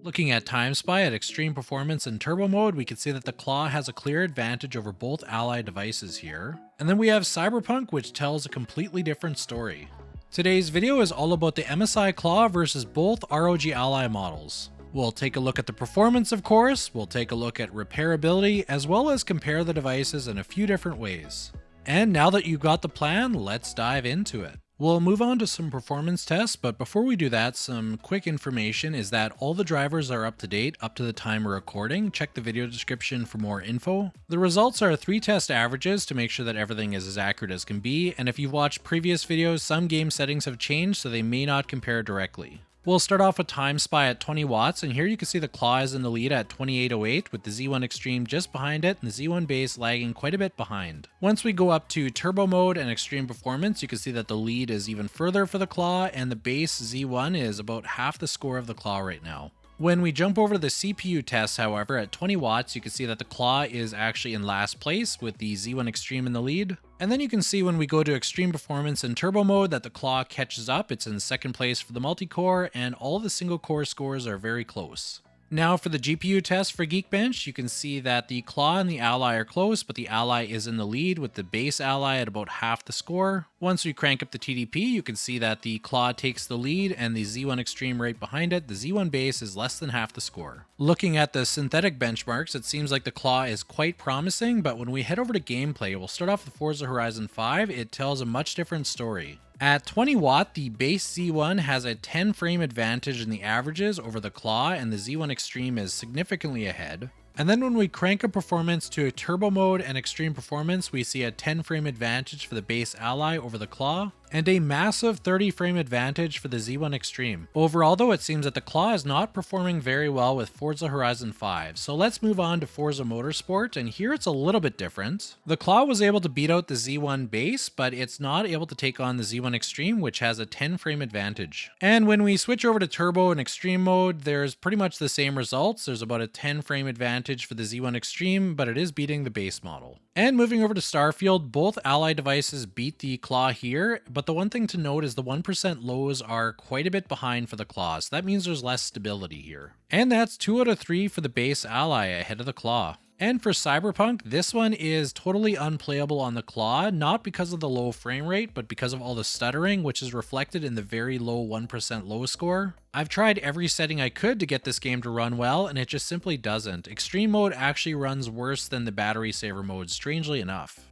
Looking at Time Spy at extreme performance and turbo mode, we can see that the Claw has a clear advantage over both Ally devices here. And then we have Cyberpunk, which tells a completely different story. Today's video is all about the MSI Claw versus both ROG Ally models. We'll take a look at the performance, of course, we'll take a look at repairability, as well as compare the devices in a few different ways. And now that you've got the plan, let's dive into it. We'll move on to some performance tests, but before we do that, some quick information is that all the drivers are up to date up to the time we're recording. Check the video description for more info. The results are 3 test averages to make sure that everything is as accurate as can be, and if you've watched previous videos, some game settings have changed so they may not compare directly. We'll start off with Time Spy at 20 watts, and here you can see the Claw is in the lead at 2808 with the Z1 Extreme just behind it and the Z1 Base lagging quite a bit behind. Once we go up to Turbo Mode and Extreme Performance, you can see that the lead is even further for the Claw, and the Base Z1 is about half the score of the Claw right now. When we jump over to the CPU test, however, at 20 watts, you can see that the Claw is actually in last place with the Z1 Extreme in the lead. And then you can see when we go to Extreme Performance and Turbo Mode that the Claw catches up. It's in second place for the multi-core, and all the single-core scores are very close. Now for the GPU test for Geekbench, you can see that the Claw and the Ally are close, but the Ally is in the lead with the base Ally at about half the score. Once we crank up the TDP, you can see that the Claw takes the lead and the Z1 Extreme right behind it. The Z1 Base is less than half the score. Looking at the synthetic benchmarks, it seems like the Claw is quite promising, but when we head over to gameplay, we'll start off with Forza Horizon 5. It tells a much different story. At 20 watt, the base Z1 has a 10 frame advantage in the averages over the Claw, and the Z1 Extreme is significantly ahead. And then when we crank up performance to a turbo mode and extreme performance, we see a 10 frame advantage for the base Ally over the Claw, and a massive 30 frame advantage for the Z1 Extreme. Overall though, it seems that the Claw is not performing very well with Forza Horizon 5, so let's move on to Forza Motorsport, and here it's a little bit different. The Claw was able to beat out the Z1 Base, but it's not able to take on the Z1 Extreme, which has a 10 frame advantage. And when we switch over to Turbo and Extreme mode, there's pretty much the same results. There's about a 10 frame advantage for the Z1 Extreme, but it is beating the base model. And moving over to Starfield, both Ally devices beat the Claw here, but the one thing to note is the 1% lows are quite a bit behind for the Claw, so that means there's less stability here. And that's 2 out of 3 for the base Ally ahead of the Claw. And for Cyberpunk, this one is totally unplayable on the Claw, not because of the low frame rate, but because of all the stuttering, which is reflected in the very low 1% low score. I've tried every setting I could to get this game to run well, and it just simply doesn't. Extreme mode actually runs worse than the battery saver mode, strangely enough.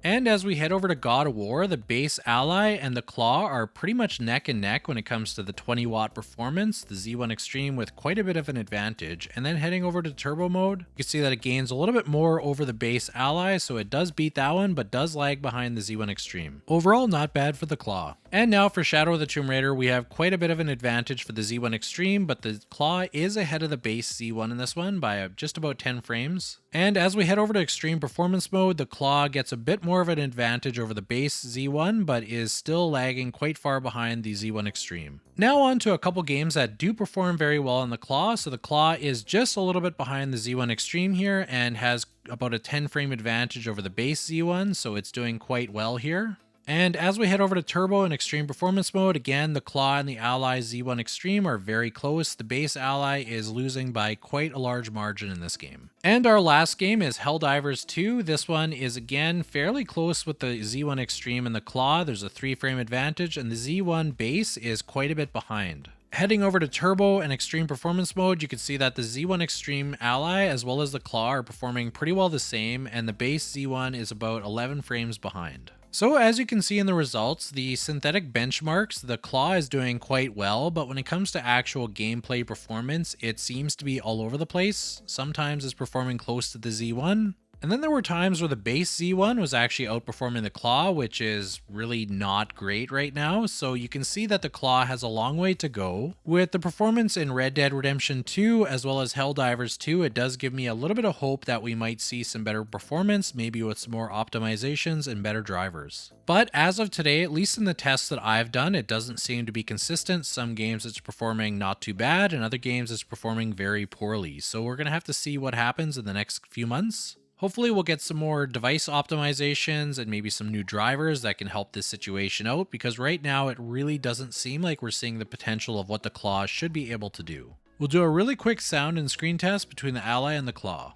And as we head over to God of War, the base Ally and the Claw are pretty much neck and neck when it comes to the 20 watt performance, the Z1 Extreme with quite a bit of an advantage. And then heading over to turbo mode, you can see that it gains a little bit more over the base Ally, so it does beat that one, but does lag behind the Z1 Extreme. Overall, not bad for the Claw. And now for Shadow of the Tomb Raider, we have quite a bit of an advantage for the Z1 Extreme, but the Claw is ahead of the base Z1 in this one by just about 10 frames. And as we head over to Extreme Performance mode, the Claw gets a bit more of an advantage over the base Z1, but is still lagging quite far behind the Z1 Extreme. Now on to a couple games that do perform very well on the Claw. So the Claw is just a little bit behind the Z1 Extreme here and has about a 10 frame advantage over the base Z1, so it's doing quite well here. And as we head over to Turbo and Extreme Performance mode, again, the Claw and the Ally Z1 Extreme are very close. The base Ally is losing by quite a large margin in this game. And our last game is Helldivers 2. This one is again fairly close with the Z1 Extreme and the Claw. There's a 3 frame advantage, and the Z1 Base is quite a bit behind. Heading over to Turbo and Extreme Performance mode, you can see that the Z1 Extreme Ally as well as the Claw are performing pretty well the same, and the base Z1 is about 11 frames behind. So as you can see in the results, the synthetic benchmarks, the Claw is doing quite well, but when it comes to actual gameplay performance, it seems to be all over the place. Sometimes it's performing close to the Z1, and then there were times where the base Z1 was actually outperforming the Claw, which is really not great right now. So you can see that the Claw has a long way to go. With the performance in Red Dead Redemption 2 as well as Helldivers 2, it does give me a little bit of hope that we might see some better performance, maybe with some more optimizations and better drivers. But as of today, at least in the tests that I've done, it doesn't seem to be consistent. Some games it's performing not too bad, and other games it's performing very poorly. So we're going to have to see what happens in the next few months. Hopefully we'll get some more device optimizations and maybe some new drivers that can help this situation out, because right now it really doesn't seem like we're seeing the potential of what the Claw should be able to do. We'll do a really quick sound and screen test between the Ally and the Claw.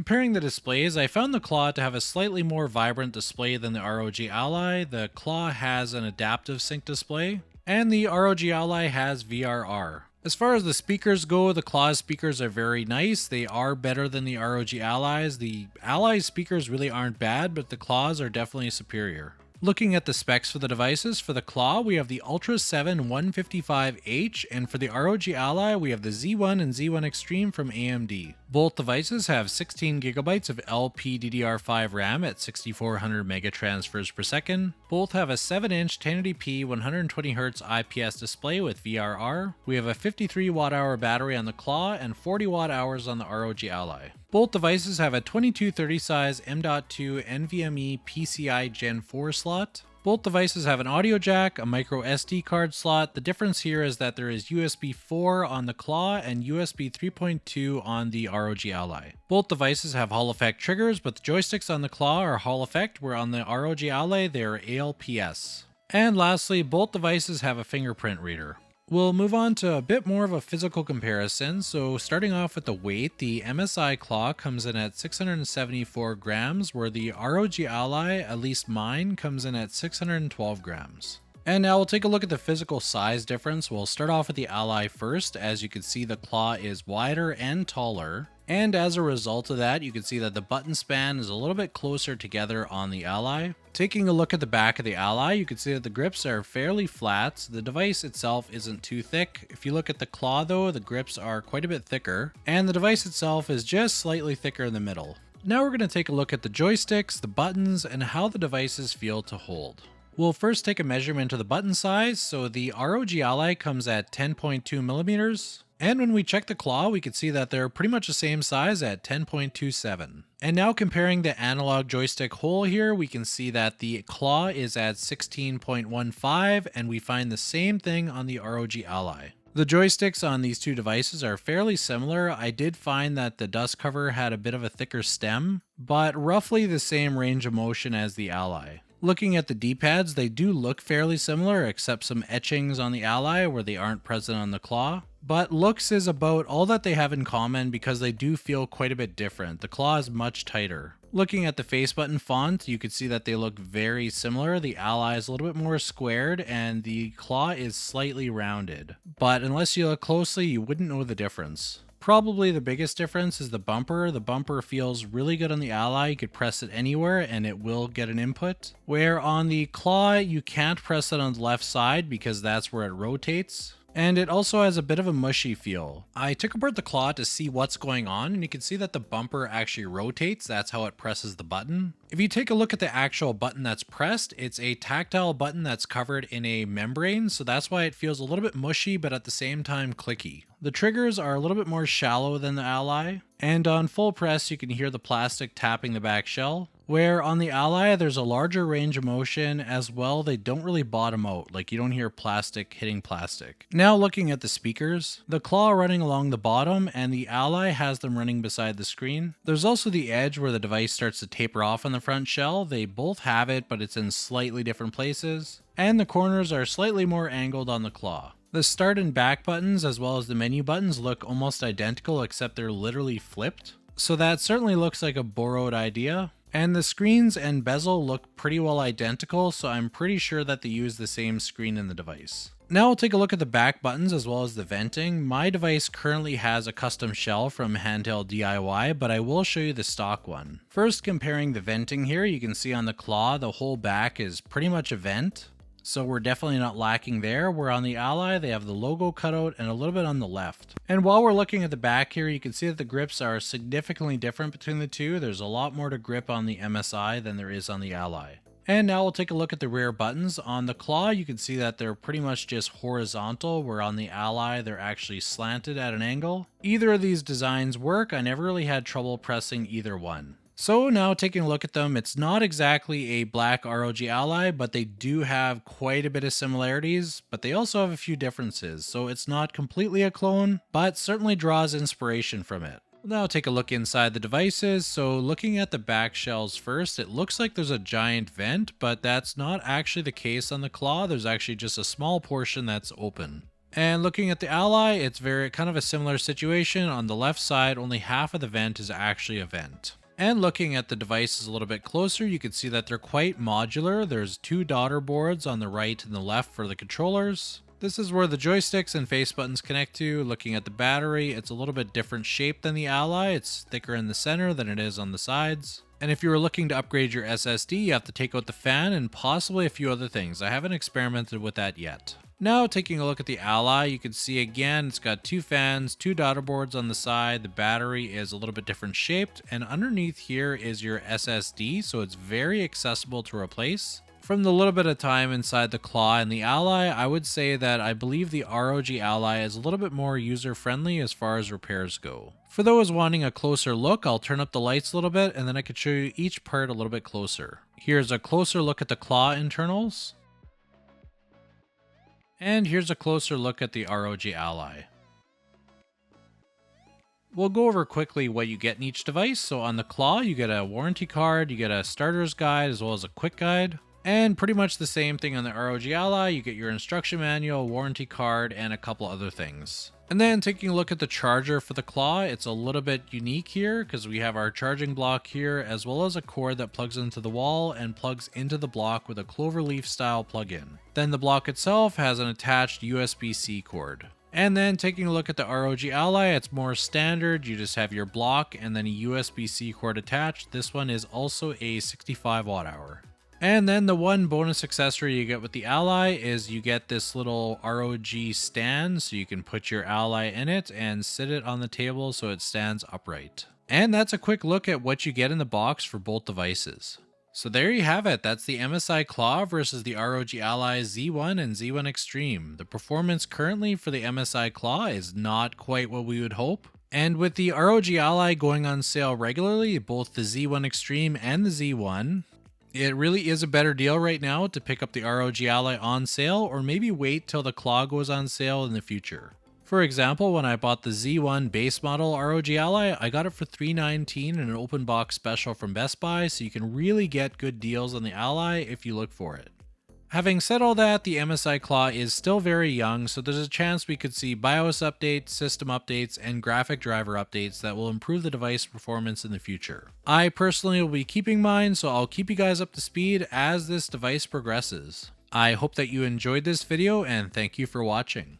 Comparing the displays, I found the Claw to have a slightly more vibrant display than the ROG Ally. The Claw has an adaptive sync display, and the ROG Ally has VRR. As far as the speakers go, the Claw's speakers are very nice. They are better than the ROG Ally's. The Ally's speakers really aren't bad, but the Claw's are definitely superior. Looking at the specs for the devices, for the Claw, we have the Ultra 7 155H, and for the ROG Ally, we have the Z1 and Z1 Extreme from AMD. Both devices have 16GB of LPDDR5 RAM at 6400 megatransfers per second. Both have a 7-inch 1080p 120Hz IPS display with VRR. We have a 53 Wh battery on the Claw and 40 Wh on the ROG Ally. Both devices have a 2230 size M.2 NVMe PCI Gen 4 slot. Both devices have an audio jack, a micro SD card slot. The difference here is that there is USB 4 on the Claw and USB 3.2 on the ROG Ally. Both devices have Hall effect triggers, but the joysticks on the Claw are Hall effect, where on the ROG Ally they are ALPS. And lastly, both devices have a fingerprint reader. We'll move on to a bit more of a physical comparison. So starting off with the weight, the MSI Claw comes in at 674 grams, where the ROG Ally, at least mine, comes in at 612 grams. And now we'll take a look at the physical size difference. We'll start off with the Ally first. As you can see, the Claw is wider and taller. And as a result of that, you can see that the button span is a little bit closer together on the Ally. Taking a look at the back of the Ally, you can see that the grips are fairly flat. The device itself isn't too thick. If you look at the Claw though, the grips are quite a bit thicker, and the device itself is just slightly thicker in the middle. Now we're going to take a look at the joysticks, the buttons, and how the devices feel to hold. We'll first take a measurement of the button size. So the ROG Ally comes at 10.2 millimeters. And when we check the Claw, we can see that they're pretty much the same size at 10.27. And now comparing the analog joystick hole here, we can see that the Claw is at 16.15, and we find the same thing on the ROG Ally. The joysticks on these two devices are fairly similar. I did find that the dust cover had a bit of a thicker stem, but roughly the same range of motion as the Ally. Looking at the D-pads, they do look fairly similar, except some etchings on the Ally where they aren't present on the Claw. But looks is about all that they have in common because they do feel quite a bit different. The Claw is much tighter. Looking at the face button font, you can see that they look very similar. The Ally is a little bit more squared and the Claw is slightly rounded. But unless you look closely, you wouldn't know the difference. Probably the biggest difference is the bumper. The bumper feels really good on the Ally. You could press it anywhere and it will get an input. Where on the Claw, you can't press it on the left side because that's where it rotates. And it also has a bit of a mushy feel. I took apart the Claw to see what's going on, and you can see that the bumper actually rotates. That's how it presses the button. If you take a look at the actual button that's pressed, it's a tactile button that's covered in a membrane, so that's why it feels a little bit mushy, but at the same time clicky. The triggers are a little bit more shallow than the Ally, and on full press you can hear the plastic tapping the back shell. Where on the Ally, there's a larger range of motion as well. They don't really bottom out, like you don't hear plastic hitting plastic. Now looking at the speakers, the Claw running along the bottom and the Ally has them running beside the screen. There's also the edge where the device starts to taper off on the front shell. They both have it, but it's in slightly different places. And the corners are slightly more angled on the Claw. The start and back buttons as well as the menu buttons look almost identical, except they're literally flipped. So that certainly looks like a borrowed idea. And the screens and bezel look pretty well identical, so I'm pretty sure that they use the same screen in the device. Now we'll take a look at the back buttons as well as the venting. My device currently has a custom shell from Handheld DIY, but I will show you the stock one. First, comparing the venting here, you can see on the Claw, the whole back is pretty much a vent. So we're definitely not lacking there. Where on the Ally, they have the logo cutout and a little bit on the left. And while we're looking at the back here, you can see that the grips are significantly different between the two. There's a lot more to grip on the MSI than there is on the Ally. And now we'll take a look at the rear buttons. On the Claw, you can see that they're pretty much just horizontal, where on the Ally, they're actually slanted at an angle. Either of these designs work. I never really had trouble pressing either one. So now taking a look at them, it's not exactly a black ROG Ally, but they do have quite a bit of similarities, but they also have a few differences. So it's not completely a clone, but certainly draws inspiration from it. We'll now take a look inside the devices. So looking at the back shells first, it looks like there's a giant vent, but that's not actually the case on the Claw. There's actually just a small portion that's open. And looking at the Ally, it's very kind of a similar situation. On the left side, only half of the vent is actually a vent. And looking at the devices a little bit closer, you can see that they're quite modular. There's two daughter boards on the right and the left for the controllers. This is where the joysticks and face buttons connect to. Looking at the battery, it's a little bit different shape than the Ally. It's thicker in the center than it is on the sides. And if you were looking to upgrade your SSD, you have to take out the fan and possibly a few other things. I haven't experimented with that yet. Now taking a look at the Ally, you can see again it's got two fans, two daughter boards on the side. The battery is a little bit different shaped, and underneath here is your SSD, so it's very accessible to replace. From the little bit of time inside the Claw and the Ally, I would say that I believe the ROG Ally is a little bit more user friendly as far as repairs go. For those wanting a closer look, I'll turn up the lights a little bit and then I can show you each part a little bit closer. Here's a closer look at the Claw internals. And here's a closer look at the ROG Ally. We'll go over quickly what you get in each device. So on the Claw, you get a warranty card, you get a starter's guide, as well as a quick guide. And pretty much the same thing on the ROG Ally, you get your instruction manual, warranty card, and a couple other things. And then taking a look at the charger for the Claw, it's a little bit unique here because we have our charging block here, as well as a cord that plugs into the wall and plugs into the block with a cloverleaf style plug-in. Then the block itself has an attached USB-C cord. And then taking a look at the ROG Ally, it's more standard. You just have your block and then a USB-C cord attached. This one is also a 65 watt hour. And then the one bonus accessory you get with the Ally is you get this little ROG stand, so you can put your Ally in it and sit it on the table so it stands upright. And that's a quick look at what you get in the box for both devices. So there you have it. That's the MSI Claw versus the ROG Ally Z1 and Z1 Extreme. The performance currently for the MSI Claw is not quite what we would hope. And with the ROG Ally going on sale regularly, both the Z1 Extreme and the Z1, it really is a better deal right now to pick up the ROG Ally on sale, or maybe wait till the Claw goes on sale in the future. For example, when I bought the Z1 base model ROG Ally, I got it for $319 in an open box special from Best Buy, so you can really get good deals on the Ally if you look for it. Having said all that, the MSI Claw is still very young, so there's a chance we could see BIOS updates, system updates, and graphic driver updates that will improve the device performance in the future. I personally will be keeping mine, so I'll keep you guys up to speed as this device progresses. I hope that you enjoyed this video, and thank you for watching.